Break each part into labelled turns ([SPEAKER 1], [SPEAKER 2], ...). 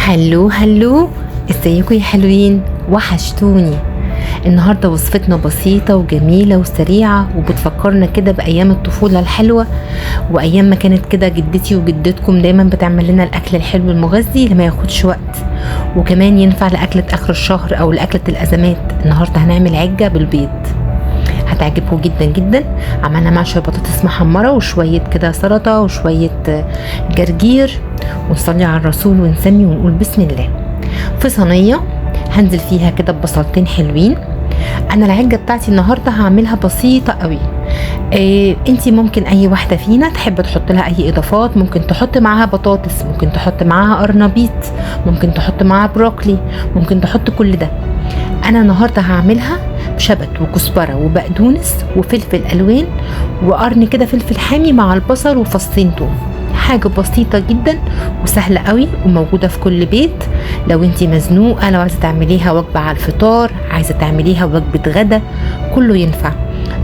[SPEAKER 1] هلو هلو، ازيكم يا حلوين؟ وحشتوني. النهارده وصفتنا بسيطة وجميلة وسريعة وبتفكرنا كده بأيام الطفولة الحلوة، وأيام ما كانت كده جدتي وجدتكم دايما بتعمل لنا الأكل الحلو المغذي اللي ما ياخدش وقت، وكمان ينفع لأكلة آخر الشهر أو لأكلة الأزمات. النهارده هنعمل عجة بالبيض، هتعجبكم جدا جدا. عملنا مع شوية بطاطس محمرة وشوية كده سلطة وشوية جرجير، ونصلي على الرسول ونسمي ونقول بسم الله. في صينية هنزل فيها كده ببصلتين حلوين. انا العجة بتاعتي النهاردة هعملها بسيطة قوي. انتي ممكن اي واحدة فينا تحب تحط لها اي اضافات، ممكن تحط معاها بطاطس، ممكن تحط معاها قرنبيط، ممكن تحط معاها بروكلي، ممكن تحط كل ده. انا النهاردة هعملها بشبت وكزبرة وبقدونس وفلفل الوان وقرن كده فلفل حامي مع البصل وفصين توم. حاجة بسيطة جدا وسهلة قوي وموجودة في كل بيت. لو انتي مزنوقة، لو عايزة تعمليها وجبة على الفطار، عايزة تعمليها وجبة غدا، كله ينفع.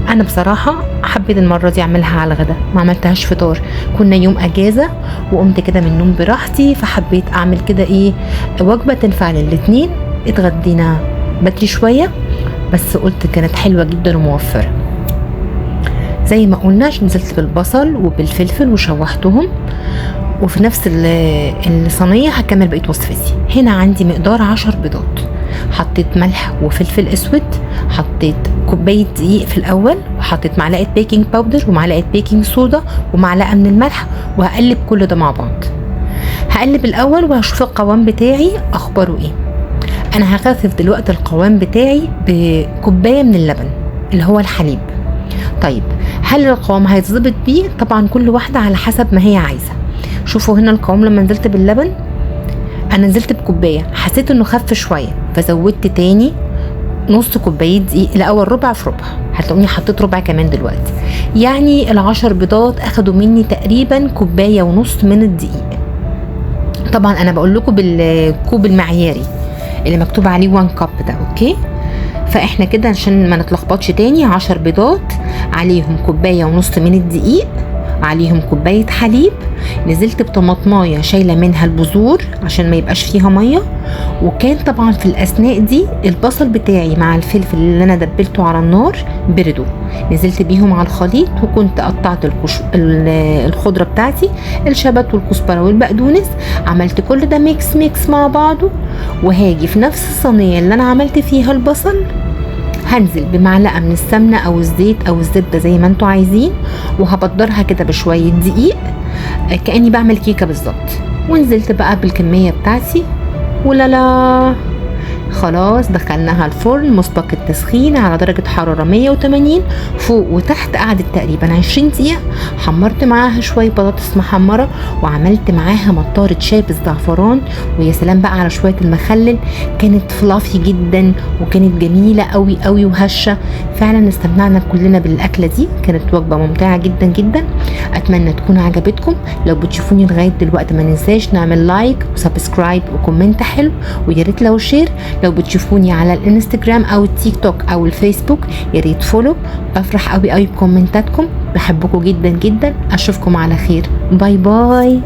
[SPEAKER 1] انا بصراحة حبيت المرة دي اعملها على الغدا، ما عملتهاش فطار، كنا يوم اجازة وقمت كده من النوم براحتي، فحبيت اعمل كده وجبة تنفع للاتنين. اتغدينا بدري شوية بس قلت كانت حلوة جدا وموفرة. زي ما قلنا نزلت بالبصل وبالفلفل وشوحتهم، وفي نفس الصينية هكمل بقية وصفتي. هنا عندي مقدار 10 بيضات، حطيت ملح وفلفل اسود، حطيت كوباية دقيق في الاول، وحطيت معلقة بيكنج باودر ومعلقة بيكنج صودا ومعلقة من الملح، وهقلب كل ده مع بعض. هقلب الاول وهشوف القوام بتاعي اخباره ايه. انا هخفف دلوقتي القوام بتاعي بكوباية من اللبن اللي هو الحليب. طيب هل القوام هيتظبط بيه؟ طبعا كل واحدة على حسب ما هي عايزة. شوفوا هنا القوام لما نزلت باللبن، انا نزلت بكوباية، حسيت انه خف شوية فزودت تاني نص كوباية دقيق. الاول ربع في ربع، هتلاقوني حطيت ربع كمان دلوقتي. يعني ال10 بيضات اخدوا مني تقريبا كوباية ونص من الدقيق. طبعا انا بقول لكم بالكوب المعياري اللي مكتوب عليه 1 كاب ده، اوكي؟ فاحنا كده عشان ما نتلخبطش تاني، 10 بيضات عليهم كوباية ونص من الدقيق، عليهم كوباية حليب، نزلت بطماطمايه شايلة منها البذور عشان ما يبقاش فيها مية. وكان طبعا في الأثناء دي البصل بتاعي مع الفلفل اللي أنا دبلته على النار بردوا، نزلت بيهم على الخليط، وكنت قطعت الخضرة بتاعتي، الشبت والكزبرة والبقدونس. عملت كل ده ميكس مع بعضه، وهاجي في نفس الصينية اللي أنا عملت فيها البصل هنزل بمعلقة من السمنة او الزيت او الزبدة زي ما انتوا عايزين، وهبدرها كده بشوية دقيق كأني بعمل كيكة بالظبط. ونزلت بقى بالكمية بتاعتي، ولا لا خلاص دخلناها الفرن مسبق التسخين على درجة حرارة 180 فوق وتحت. قعدت تقريبا 20 دقيقة. حمرت معاها شوية بطاطس محمرة، وعملت معاها مطارة شاي بالزعفران، ويا سلام بقى على شوية المخلل. كانت فلافي جدا وكانت جميلة قوي قوي وهشة. فعلا استمتعنا كلنا بالأكلة دي، كانت وجبة ممتعة جدا جدا. أتمنى تكون عجبتكم. لو بتشوفوني لغاية دلوقتي ما ننساش نعمل لايك وسبسكرايب وكومنت حلو، وياريت لو شير. لو بتشوفوني على الانستجرام او التيك توك او الفيسبوك ياريت فولو. بفرح قوي قوي بكومنتاتكم، بحبكم جدا جدا. اشوفكم على خير، باي باي.